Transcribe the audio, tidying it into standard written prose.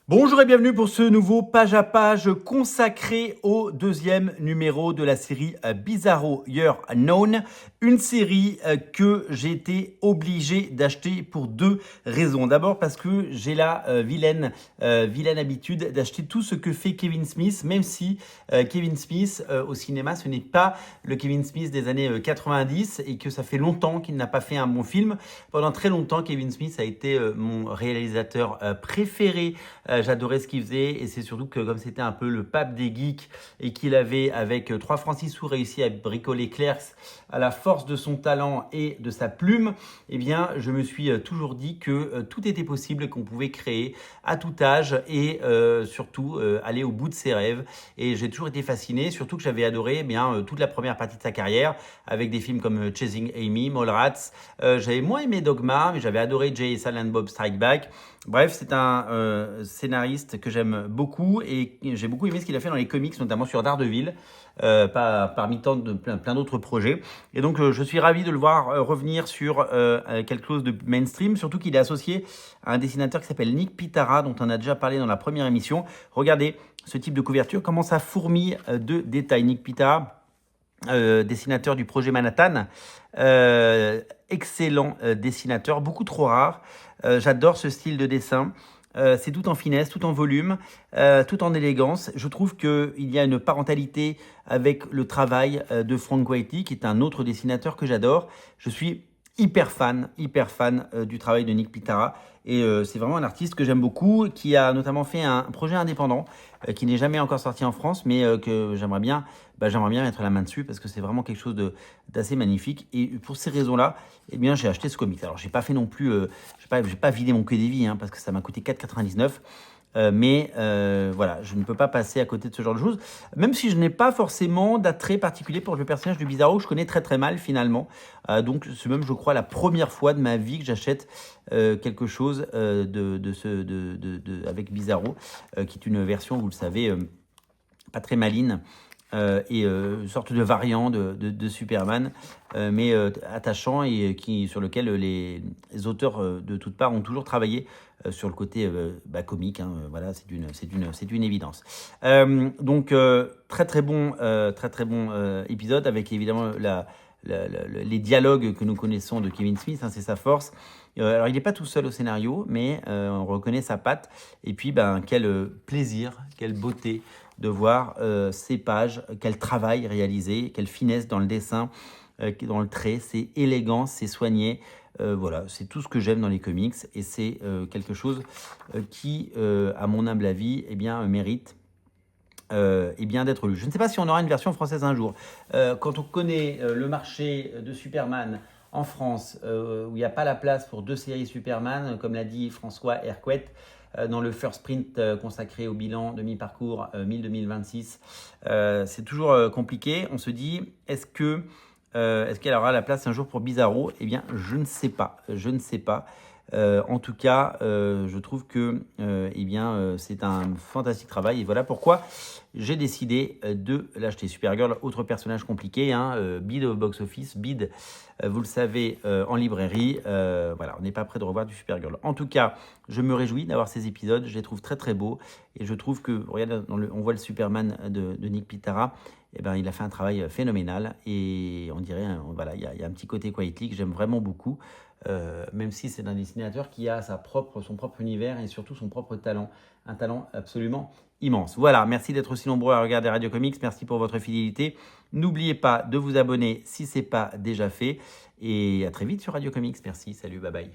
Bonjour et bienvenue pour ce nouveau page à page consacré au deuxième numéro de la série Bizarro Year Unknown, une série que j'ai été obligé d'acheter pour deux raisons. D'abord parce que j'ai la vilaine habitude d'acheter tout ce que fait Kevin Smith, même si Kevin Smith au cinéma ce n'est pas le Kevin Smith des années 90 et que ça fait longtemps qu'il n'a pas fait un bon film. Pendant très longtemps, Kevin Smith a été mon réalisateur préféré. J'adorais ce qu'il faisait et c'est surtout que comme c'était un peu le pape des geeks et qu'il avait avec 3 francs 6 sous réussi à bricoler Clerks à la force de son talent et de sa plume, eh bien je me suis toujours dit que tout était possible, qu'on pouvait créer à tout âge et surtout aller au bout de ses rêves. Et j'ai toujours été fasciné, surtout que j'avais adoré toute la première partie de sa carrière avec des films comme Chasing Amy, Mallrats. J'avais moins aimé Dogma, mais j'avais adoré Jay et Silent Bob Strike Back. Bref, c'est un scénariste que j'aime beaucoup et j'ai beaucoup aimé ce qu'il a fait dans les comics, notamment sur Daredevil, parmi tant de plein d'autres projets. Et donc, je suis ravi de le voir revenir sur quelque chose de mainstream, surtout qu'il est associé à un dessinateur qui s'appelle Nick Pitara, dont on a déjà parlé dans la première émission. Regardez ce type de couverture, comment ça fourmille de détails. Nick Pitara, dessinateur du projet Manhattan, excellent dessinateur, beaucoup trop rare. J'adore ce style de dessin. C'est tout en finesse, tout en volume, tout en élégance. Je trouve qu'il y a une parentalité avec le travail de Frank Whiteley, qui est un autre dessinateur que j'adore. Je suis hyper fan du travail de Nick Pitara. Et c'est vraiment un artiste que j'aime beaucoup, qui a notamment fait un projet indépendant, qui n'est jamais encore sorti en France, mais que j'aimerais bien mettre la main dessus, parce que c'est vraiment quelque chose d'assez magnifique. Et pour ces raisons-là, eh bien, j'ai acheté ce comics. Alors, j'ai pas fait non plus, j'ai pas vidé mon queue des vies, hein, parce que ça m'a coûté 4,99 €. Mais voilà, je ne peux pas passer à côté de ce genre de choses, même si je n'ai pas forcément d'attrait particulier pour le personnage de Bizarro, que je connais très très mal finalement. Donc c'est même, je crois, la première fois de ma vie que j'achète quelque chose avec Bizarro, qui est une version, vous le savez, pas très maligne. Et une sorte de variant de Superman, mais attachant et sur lequel les auteurs de toutes parts ont toujours travaillé sur le côté comique. Hein, voilà, c'est une évidence. Donc très bon épisode avec évidemment les dialogues que nous connaissons de Kevin Smith, hein, c'est sa force. Alors il n'est pas tout seul au scénario, mais on reconnaît sa patte. Et puis quel plaisir, quelle beauté de voir ces pages, quel travail réalisé, quelle finesse dans le dessin, dans le trait, c'est élégant, c'est soigné. Voilà, c'est tout ce que j'aime dans les comics et c'est quelque chose qui, à mon humble avis, mérite d'être lu. Je ne sais pas si on aura une version française un jour. Quand on connaît le marché de Superman en France, où il n'y a pas la place pour 2 séries Superman, comme l'a dit François Hercouet, dans le first print consacré au bilan de mi-parcours 1000-2026. C'est toujours compliqué. On se dit, est-ce qu'elle aura la place un jour pour Bizarro? Eh bien, je ne sais pas. En tout cas, je trouve que c'est un fantastique travail et voilà pourquoi j'ai décidé de l'acheter. Supergirl, autre personnage compliqué, hein, bid au box-office, bid, vous le savez, en librairie. Voilà, on n'est pas prêt de revoir du Supergirl. En tout cas, je me réjouis d'avoir ces épisodes, je les trouve très très beaux et je trouve que, regardez, on voit le Superman de Nick Pitara. Eh ben, il a fait un travail phénoménal et on dirait, voilà, il y a un petit côté Quietly que j'aime vraiment beaucoup, même si c'est un dessinateur qui a son propre univers et surtout son propre talent, un talent absolument immense. Voilà, merci d'être aussi nombreux à regarder Radio Comics, merci pour votre fidélité. N'oubliez pas de vous abonner si ce n'est pas déjà fait et à très vite sur Radio Comics. Merci, salut, bye bye.